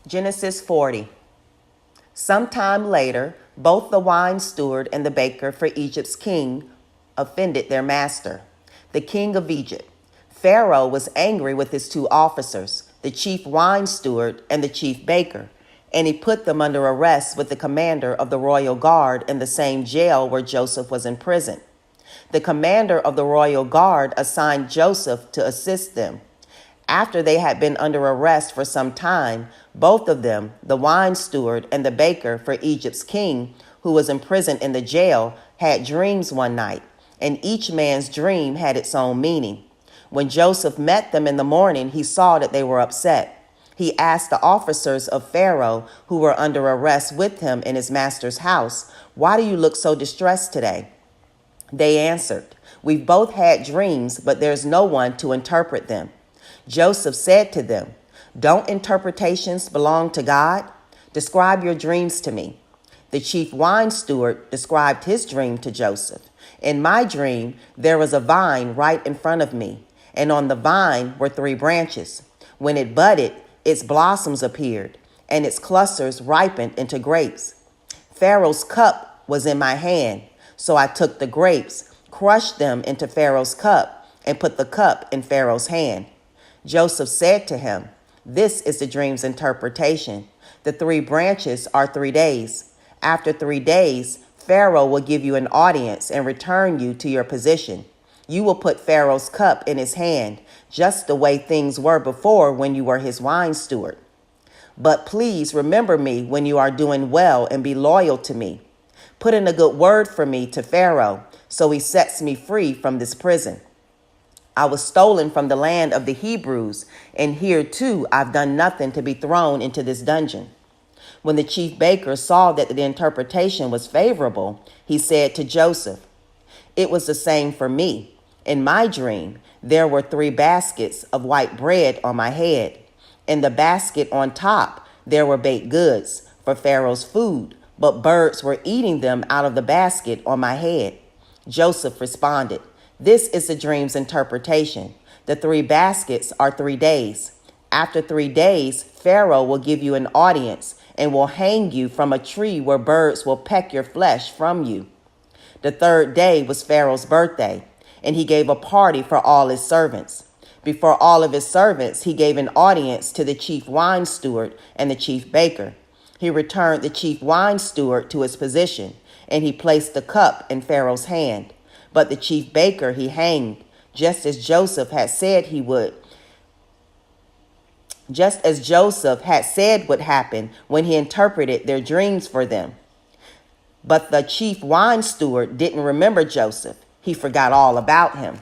Genesis 40. Sometime later, both the wine steward and the baker for Egypt's king offended their master, the king of Egypt. Pharaoh was angry with his two officers, the chief wine steward and the chief baker, and he put them under arrest with the commander of the royal guard in the same jail where Joseph was in prison. The commander of the royal guard assigned Joseph to assist them. After they had been under arrest for some time, both of them, the wine steward and the baker for Egypt's king, who was imprisoned in the jail, had dreams one night, and each man's dream had its own meaning. When Joseph met them in the morning, he saw that they were upset. He asked the officers of Pharaoh, who were under arrest with him in his master's house, "Why do you look so distressed today?" They answered, "We've both had dreams, but there's no one to interpret them." Joseph said to them, "Don't interpretations belong to God? Describe your dreams to me." The chief wine steward described his dream to Joseph. "In my dream, there was a vine right in front of me, and on the vine were 3 branches. When it budded, its blossoms appeared, and its clusters ripened into grapes. Pharaoh's cup was in my hand, so I took the grapes, crushed them into Pharaoh's cup, and put the cup in Pharaoh's hand." Joseph said to him, "This is the dream's interpretation. The 3 branches are 3 days. After 3 days, Pharaoh will give you an audience and return you to your position. You will put Pharaoh's cup in his hand, just the way things were before when you were his wine steward. But please remember me when you are doing well and be loyal to me. Put in a good word for me to Pharaoh, so he sets me free from this prison. I was stolen from the land of the Hebrews, and here too I've done nothing to be thrown into this dungeon." When the chief baker saw that the interpretation was favorable, he said to Joseph, "It was the same for me. In my dream, there were 3 baskets of white bread on my head. In the basket on top, there were baked goods for Pharaoh's food, but birds were eating them out of the basket on my head." Joseph responded, "This is the dream's interpretation. The 3 baskets are 3 days. After 3 days, Pharaoh will give you an audience and will hang you from a tree where birds will peck your flesh from you." The 3rd day was Pharaoh's birthday, and he gave a party for all his servants. Before all of his servants, he gave an audience to the chief wine steward and the chief baker. He returned the chief wine steward to his position, and he placed the cup in Pharaoh's hand. But the chief baker he hanged, just as Joseph had said he would. Just as Joseph had said would happen when he interpreted their dreams for them. But the chief wine steward didn't remember Joseph. He forgot all about him.